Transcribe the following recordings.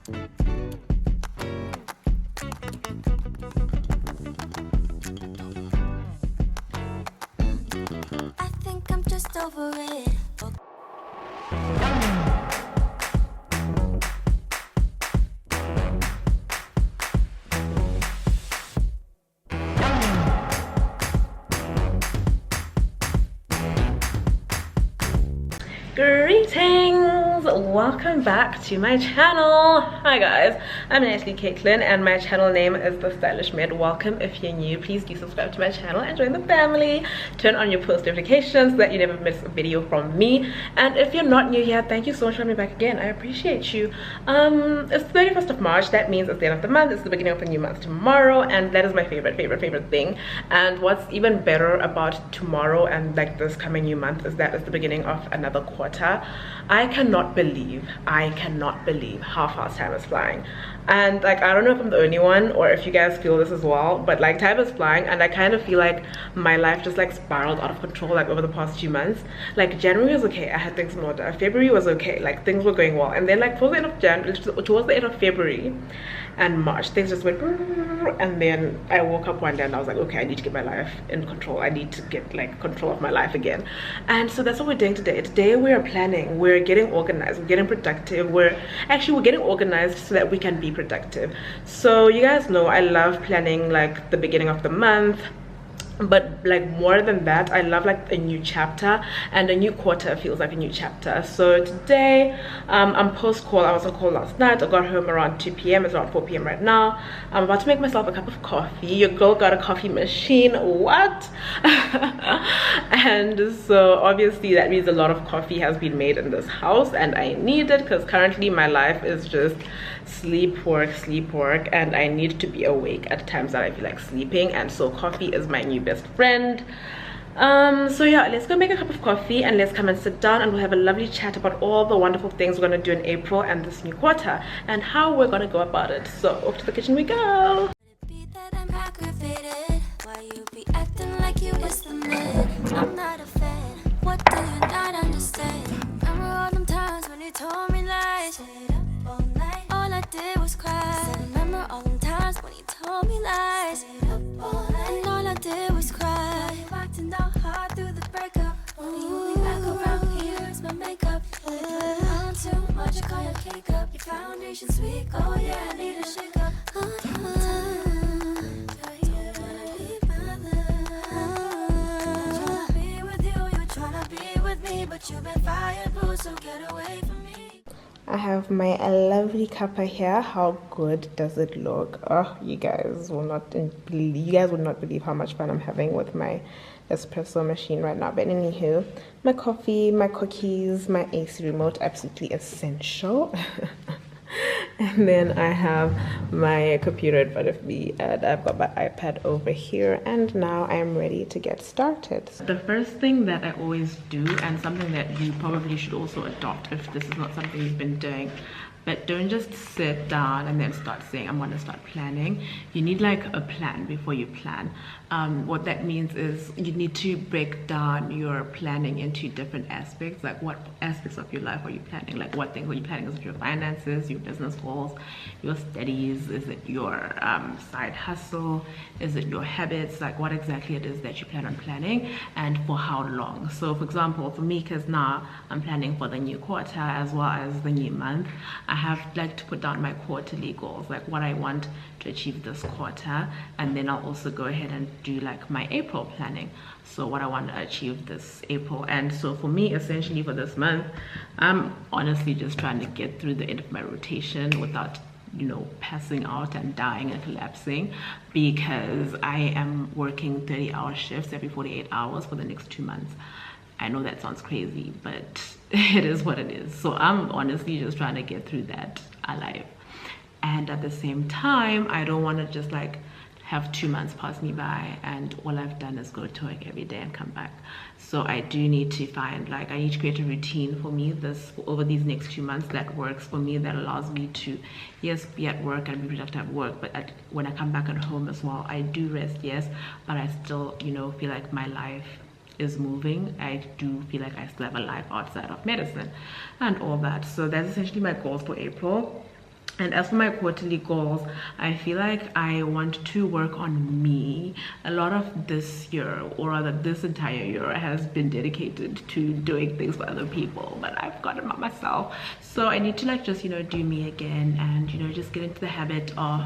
I think I'm just over it. Greetings, welcome back to my channel. Hi guys, I'm Ashley Caitlin and my channel name is TheStylishMed. Welcome. If you're new, please do subscribe to my channel and join the family. Turn on your post notifications so that you never miss a video from me. And if you're not new here, thank you so much for coming back again. I appreciate you. It's the 31st of March. That means it's the end of the month. It's the beginning of a new month tomorrow, and that is my favorite thing. And what's even better about tomorrow and like this coming new month is that it's the beginning of another quarter. I cannot believe how fast time is flying. And like, I don't know if I'm the only one or if you guys feel this as well, but like time is flying, and I kind of feel like my life just like spiraled out of control like over the past few months. Like January was okay, I had things in order. February was okay, like things were going well, and then like towards the end of February and March, things just went, and then I woke up one day and I was like, okay, I need to get my life in control. I need to get like control of my life again. And so that's what we're doing today. Today we are planning, we're getting organized, we're getting productive, we're getting organized so that we can be productive. So you guys know I love planning like the beginning of the month, but like more than that, I love like a new chapter, and a new quarter feels like a new chapter. So today I'm post call. I was on call last night. I got home around 2 p.m. it's around 4 p.m. right now. I'm about to make myself a cup of coffee. Your girl got a coffee machine. What? And so obviously that means a lot of coffee has been made in this house, and I need it because currently my life is just sleep work, and I need to be awake at times that I feel like sleeping, and so coffee is my new best friend. So yeah, let's go make a cup of coffee and let's come and sit down, and we'll have a lovely chat about all the wonderful things we're going to do in April and this new quarter and how we're going to go about it. So off to the kitchen we go. Why you be acting like you was the man? I'm not a fan. What do you not understand? Remember all them times when you told me lies? Stayed up all night. All I did was cry. Said, remember all them times when you told me lies? Stayed up all night. And all I did was cry. Now you acting all hard through the breakup. When you be back around here, it's my makeup. On too much, I call your cake up. Your foundation's weak. Oh yeah, I need a shake up. But you've been fired, boo, so get away from me. I have my lovely cuppa here. How good does it look? Oh, you guys will not believe how much fun I'm having with my espresso machine right now. But anywho, my coffee, my cookies, my AC remote, absolutely essential. And then I have my computer in front of me, and I've got my iPad over here, and now I'm ready to get started. The first thing that I always do, and something that you probably should also adopt if this is not something you've been doing, but don't just sit down and then start saying I'm going to start planning. You need like a plan before you plan. What that means is you need to break down your planning into different aspects. Like, what aspects of your life are you planning? Like, what things are you planning? Is it your finances, your business goals, your studies? Is it your side hustle? Is it your habits? Like, what exactly it is that you plan on planning, and for how long? So for example, for me, because now I'm planning for the new quarter as well as the new month, I have like to put down my quarterly goals, like what I want to achieve this quarter, and then I'll also go ahead and do like my April planning, so what I want to achieve this April. And so for me, essentially for this month, I'm honestly just trying to get through the end of my rotation without, you know, passing out and dying and collapsing, because I am working 30-hour shifts every 48 hours for the next 2 months. I know that sounds crazy, but it is what it is. So I'm honestly just trying to get through that alive. And at the same time, I don't want to just like have 2 months pass me by and all I've done is go to work every day and come back. So I do need to find, like, I need to create a routine for me over these next 2 months that works for me, that allows me to, yes, be at work and be productive at work, but when I come back at home as well, I do rest, yes, but I still, you know, feel like my life is moving. I do feel like I still have a life outside of medicine and all that. So that's essentially my goals for April. And as for my quarterly goals, I feel like I want to work on me. A lot of this year, or rather this entire year, has been dedicated to doing things for other people, but I've gotten about myself. So I need to like just, you know, do me again, and, you know, just get into the habit of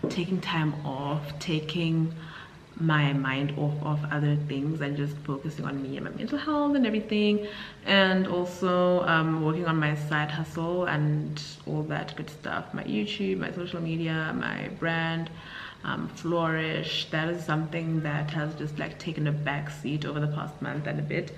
taking time off, taking my mind off of other things and just focusing on me and my mental health and everything, and also working on my side hustle and all that good stuff, my YouTube, my social media, my brand, Flourish. That is something that has just like taken a back seat over the past month and a bit.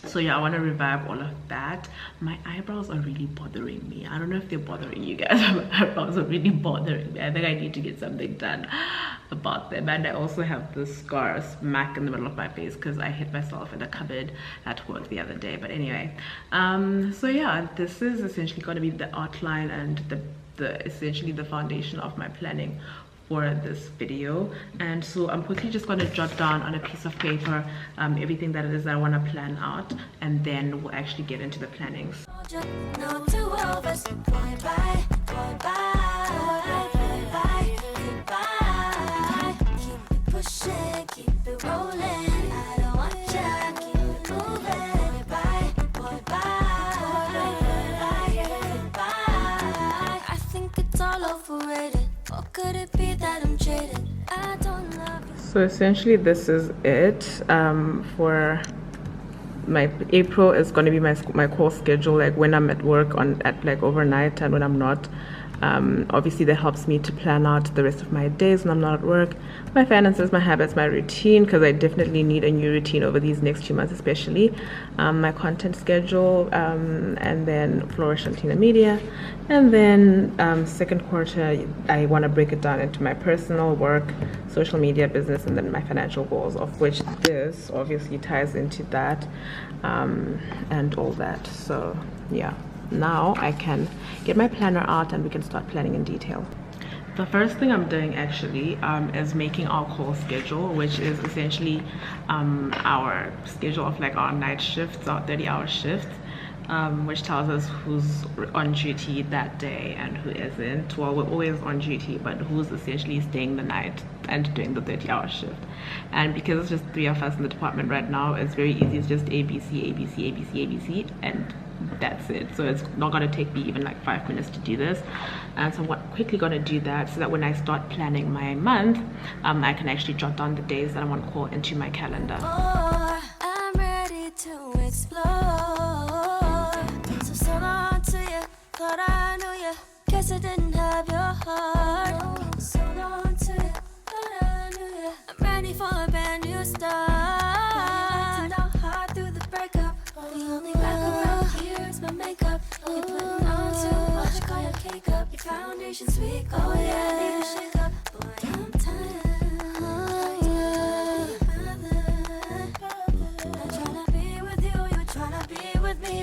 So yeah, I want to revive all of that. My eyebrows are really bothering me. I don't know if they're bothering you guys. My eyebrows are really bothering me. I think I need to get something done about them. And I also have this scar smack in the middle of my face because I hit myself in the cupboard at work the other day. But anyway, so yeah, this is essentially going to be the outline and the essentially the foundation of my planning for this video. And so I'm quickly just going to jot down on a piece of paper everything that it is that I want to plan out, and then we'll actually get into the planning. No two of us. Boy, bye, boy, bye, bye, goodbye. Keep it pushing, keep it rolling. I don't want ya, keep it moving. Bye, boy, bye, goodbye. I think it's all overrated. Or could it be that I'm jaded? I don't love you. So essentially this is it for my April. Is going to be my call schedule, like when I'm at work at like overnight and when I'm not. Obviously that helps me to plan out the rest of my days when I'm not at work, my finances, my habits, my routine, because I definitely need a new routine over these next few months, especially my content schedule, and then Flourish and Tina Media. And then second quarter, I want to break it down into my personal, work, social media, business, and then my financial goals, of which this obviously ties into that, and all that. So yeah, now I can get my planner out and we can start planning in detail. The first thing I'm doing actually is making our call schedule, which is essentially our schedule of like our night shifts, our 30-hour shifts, which tells us who's on duty that day and who isn't. Well, we're always on duty, but who's essentially staying the night and doing the 30-hour shift. And because it's just 3 of us in the department right now, it's very easy. It's just ABC, ABC, ABC, ABC, and that's it. So it's not going to take me even like 5 minutes to do this. And so I'm quickly going to do that so that when I start planning my month, I can actually jot down the days that I want to call into my calendar. I'm ready to explore. So long to you, thought I knew you. Guess I didn't have your heart. So long to you, thought I knew you. I'm ready for a brand new start. Down hard through the breakup. The only back around here is my makeup. You're putting on too much, call your cake up. Your foundation's weak, oh yeah, need a shake up. Boy, I'm tired.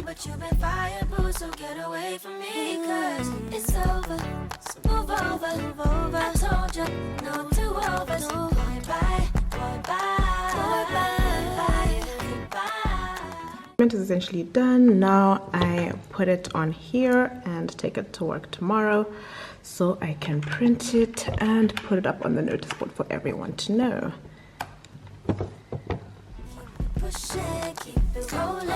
But you've been fired, boo, so get away from me, cause it's over, so move over, move over. I told you, no two of us, boy, bye, boy, bye, boy, bye, goodbye. Is essentially done. Now I put it on here and take it to work tomorrow so I can print it and put it up on the notice board for everyone to know. Push it, keep it rolling.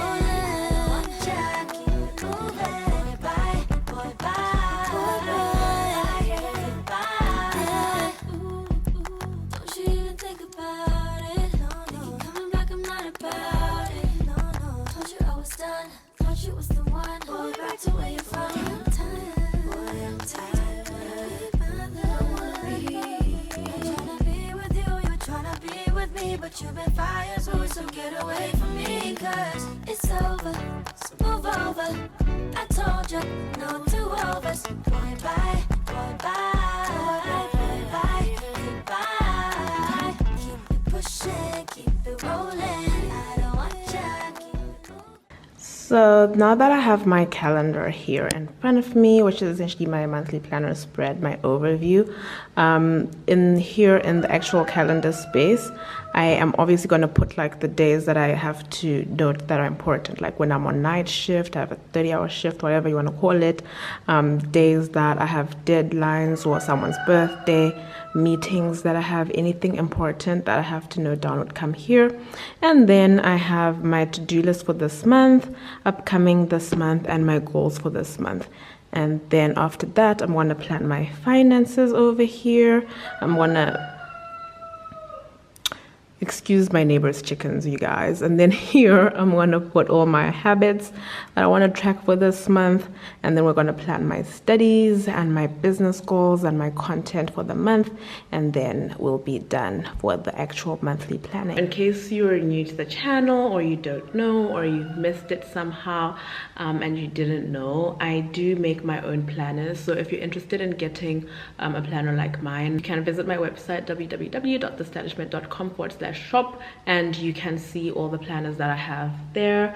But you've been fired, so get away from me, cause it's over, so move over. I told you, no two of us. Boy, bye, boy, bye, boy, bye, goodbye. Keep it pushing, keep it rolling. I don't want ya, keep it moving. So now that I have my calendar here in front of me, which is essentially my monthly planner spread, my overview, in the actual calendar space, I am obviously going to put like the days that I have to note that are important, like when I'm on night shift, I have a 30-hour shift, whatever you want to call it, days that I have deadlines or someone's birthday, meetings that I have, anything important that I have to note down would come here. And then I have my to-do list for this month, upcoming this month, and my goals for this month. And then after that, I'm going to plan my finances over here. I'm going to excuse my neighbor's chickens, you guys. And then here I'm going to put all my habits that I want to track for this month, and then we're going to plan my studies and my business goals and my content for the month, and then we'll be done for the actual monthly planning. In case you're new to the channel, or you don't know, or you've missed it somehow, and you didn't know, I do make my own planners. So if you're interested in getting a planner like mine, you can visit my website www.TheStylishMed.com/shop, and you can see all the planners that I have there.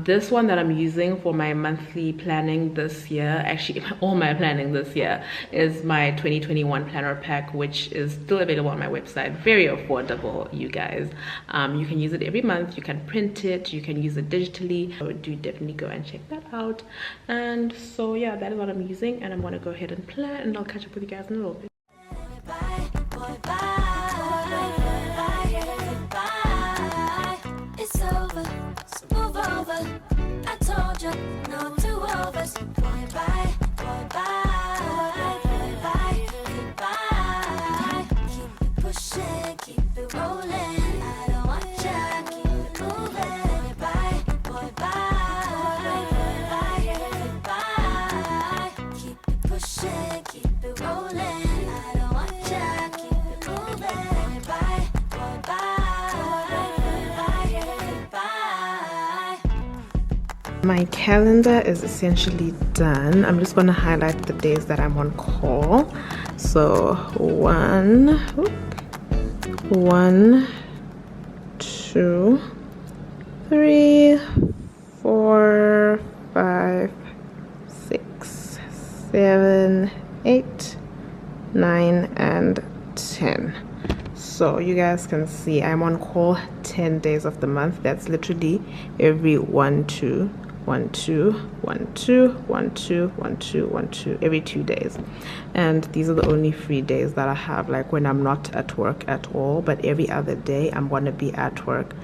This one that I'm using for my monthly planning this year, actually all my planning this year, is my 2021 planner pack, which is still available on my website. Very affordable, you guys. You can use it every month, you can print it, you can use it digitally. So do definitely go and check that out. And so yeah, that is what I'm using, and I'm going to go ahead and plan, and I'll catch up with you guys in a little bit. It's over, so move over. I told you, no two overs. Boy, bye, boy, bye, bye, goodbye. Keep it pushing, keep it rolling. I don't want ya, keep it moving. Boy, bye, goodbye. Keep it pushing, keep it rolling. I don't want ya, keep it moving. Boy, bye, goodbye. My calendar is essentially done. I'm just going to highlight the days that I'm on call. So 1, 2, 3, 4, 5, 6, 7, 8, 9, and 10. So you guys can see I'm on call 10 days of the month. That's literally every 1, 2, 1, 2, 1, 2, 1, 2, 1, 2, 1, 2, every 2 days. And these are the only free days that I have, like when I'm not at work at all, but every other day I'm going to be at work.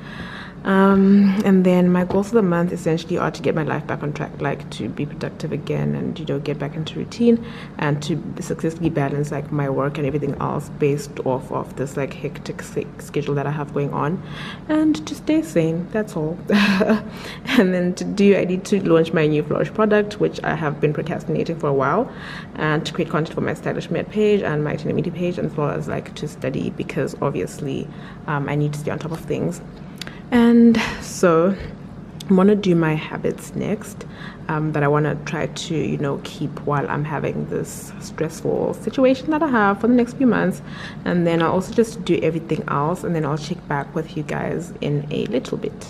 And then my goals for the month essentially are to get my life back on track, like to be productive again, and get back into routine, and to successfully balance like my work and everything else based off of this like hectic schedule that I have going on, and to stay sane. That's all. And then I need to launch my new Flourish product, which I have been procrastinating for a while, and to create content for my TheStylishMed page and my Media page, as well as like to study, because obviously I need to stay on top of things. And so I'm going to do my habits next, that I want to try to keep while I'm having this stressful situation that I have for the next few months. And then I'll also just do everything else, and then I'll check back with you guys in a little bit.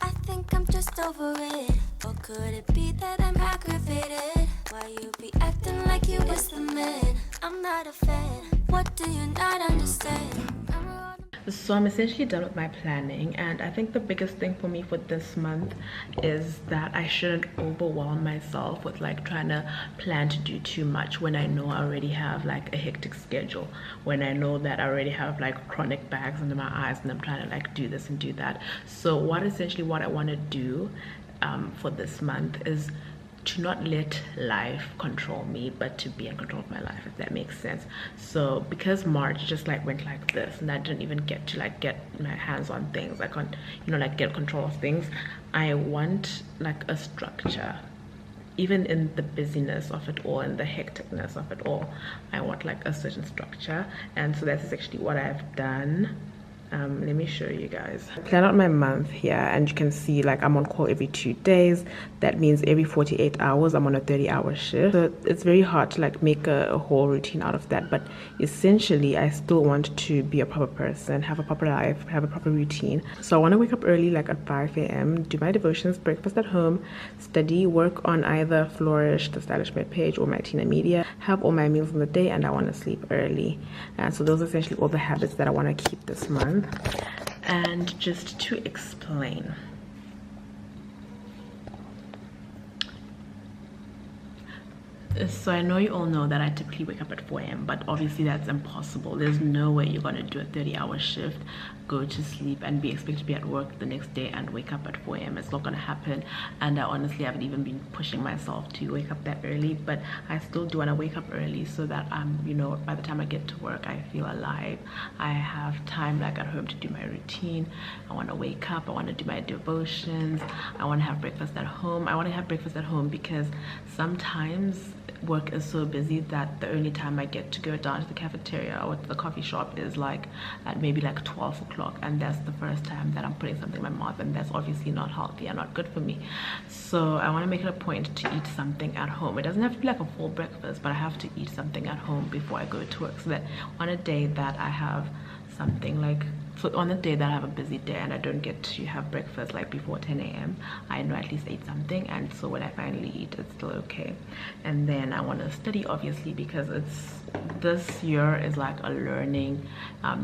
I think I'm just over it. Or could it be that I'm aggravated? Why you be acting like you was the man? I'm not a fan. What do you not understand? So I'm essentially done with my planning, and I think the biggest thing for me for this month is that I shouldn't overwhelm myself with like trying to plan to do too much when I know I already have like a hectic schedule, when I know that I already have like chronic bags under my eyes and I'm trying to like do this and do that. So what I want to do for this month is to not let life control me, but to be in control of my life, if that makes sense. So because March just like went like this, and I didn't even get to like get my hands on things, I can't like get control of things. I want like a structure, even in the busyness of it all and the hecticness of it all. I want like a certain structure, and so that's actually what I've done. Let me show you guys. I plan out my month here, and you can see like I'm on call every 2 days. That means every 48 hours I'm on a 30-hour shift. So it's very hard to like make a whole routine out of that, but essentially I still want to be a proper person, have a proper life, have a proper routine. So I want to wake up early, like at 5 a.m., do my devotions, breakfast at home, study, work on either Flourish, the StylishMed page, or my Tina Media, have all my meals in the day, and I want to sleep early. And so those are essentially all the habits that I want to keep this month. And just to explain, so I know you all know that I typically wake up at 4 a.m., but obviously that's impossible. There's no way you're going to do a 30-hour shift, go to sleep, and be expected to be at work the next day and wake up at 4 a.m. It's not going to happen. And I honestly haven't even been pushing myself to wake up that early, but I still do want to wake up early so that you know, by the time I get to work, I feel alive. I have time like at home to do my routine. I want to wake up, I want to do my devotions, I want to have breakfast at home. I want to have breakfast at home because sometimes work is so busy that the only time I get to go down to the cafeteria or to the coffee shop is like at maybe like 12 o'clock, and that's the first time that I'm putting something in my mouth, and that's obviously not healthy and not good for me. So I want to make it a point to eat something at home. It doesn't have to be like a full breakfast, but I have to eat something at home before I go to work, so that on a day that I have something like, so on the day that I have a busy day and I don't get to have breakfast like before 10 a.m., I know I at least ate something, and so when I finally eat, it's still okay. And then I want to study, obviously, because this year is like a learning,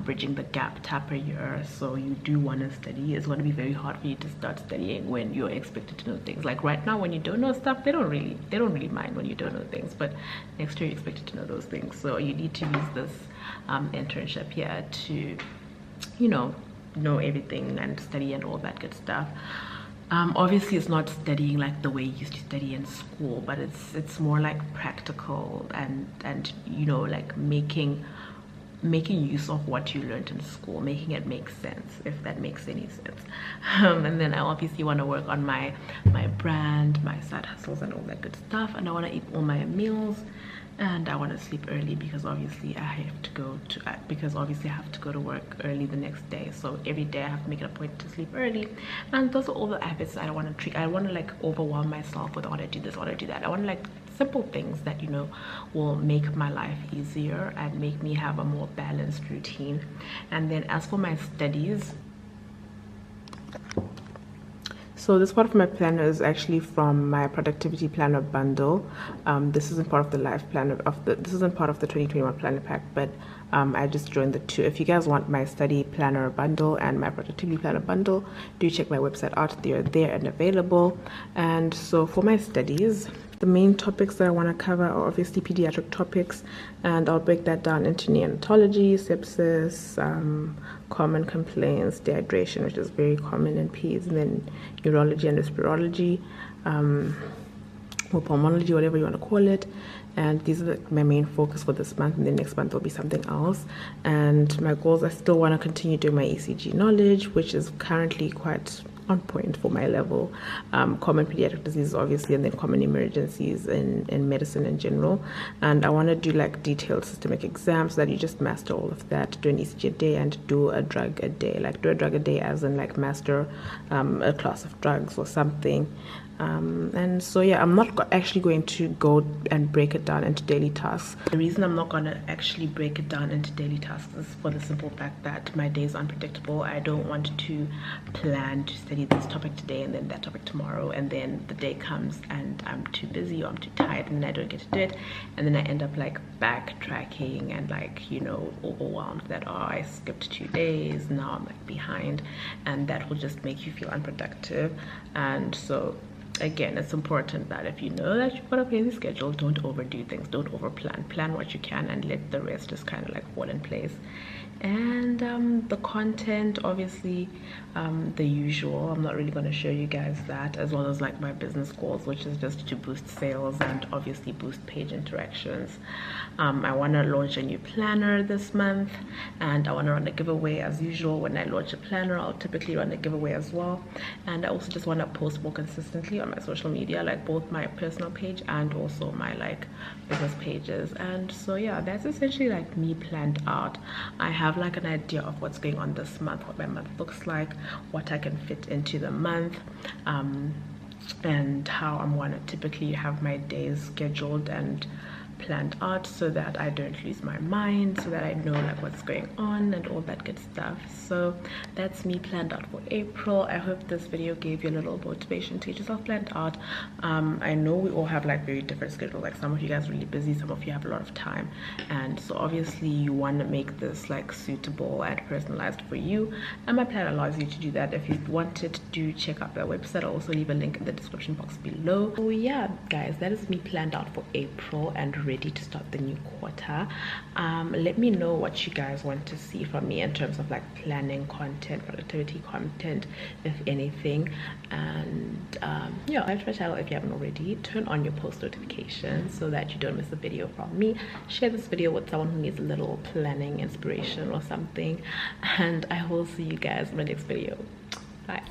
bridging the gap type of year. So you do want to study. It's going to be very hard for you to start studying when you're expected to know things. Like right now, when you don't know stuff, they don't really mind when you don't know things, but next year you're expected to know those things. So you need to use this internship here to, you know everything and study and all that good stuff. Obviously it's not studying like the way you used to study in school, but it's more like practical and you know, like making use of what you learned in school, making it make sense, if that makes any sense. And then I obviously want to work on my brand, my side hustles and all that good stuff, and I want to eat all my meals. And I want to sleep early because obviously I have to go to work early the next day. So every day I have to make it a point to sleep early. And those are all the habits I don't want to treat. I want to like overwhelm myself with I want to do this, I want to do that. I want to like simple things that, you know, will make my life easier and make me have a more balanced routine. And then as for my studies, so this part of my planner is actually from my productivity planner bundle. This isn't part of the life planner this isn't part of the 2021 planner pack, but I just joined the two. If you guys want my study planner bundle and my productivity planner bundle, do check my website out. They're there and available. And so for my studies, the main topics that I want to cover are obviously pediatric topics, and I'll break that down into neonatology, sepsis, common complaints, dehydration, which is very common in peds, and then neurology and respirology, or pulmonology, whatever you want to call it. And these are my main focus for this month, and then next month will be something else. And my goals, I still want to continue doing my ECG knowledge, which is currently quite on point for my level. Common pediatric diseases obviously, and then common emergencies in medicine in general. And I want to do like detailed systemic exams so that you just master all of that. Do an ECG a day and do a drug a day. Like do a drug a day as in like master a class of drugs or something. And so yeah, I'm not actually going to go and break it down into daily tasks. The reason I'm not going to actually break it down into daily tasks is for the simple fact that my day is unpredictable. I don't want to plan to study this topic today and then that topic tomorrow, and then the day comes and I'm too busy or I'm too tired and I don't get to do it, and then I end up like backtracking and like, you know, overwhelmed that, oh, I skipped 2 days, now I'm like behind, and that will just make you feel unproductive. And so again, it's important that if you know that you've got a busy schedule, don't overdo things, don't overplan. Plan what you can and let the rest just kind of like fall in place. And the content, obviously, the usual. I'm not really going to show you guys that, as well as like my business goals, which is just to boost sales and obviously boost page interactions. I want to launch a new planner this month, and I want to run a giveaway as usual. When I launch a planner, I'll typically run a giveaway as well. And I also just want to post more consistently on on my social media, like both my personal page and also my like business pages. And so yeah, that's essentially like me planned out. I have like an idea of what's going on this month, what my month looks like, what I can fit into the month, and how I'm going to typically have my days scheduled and planned out so that I don't lose my mind, so that I know like what's going on and all that good stuff. So that's me planned out for April. I hope this video gave you a little motivation to get yourself planned out. I know we all have like very different schedules, like some of you guys are really busy, some of you have a lot of time, and so obviously you want to make this like suitable and personalized for you, and my plan allows you to do that. If you wanted to check out their website, I'll also leave a link in the description box below. So yeah guys, that is me planned out for April and ready to start the new quarter. Let me know what you guys want to see from me in terms of like planning content, productivity content, if anything. And yeah, subscribe to my channel if you haven't already. Turn on your post notifications so that you don't miss a video from me. Share this video with someone who needs a little planning inspiration or something, and I will see you guys in my next video. Bye.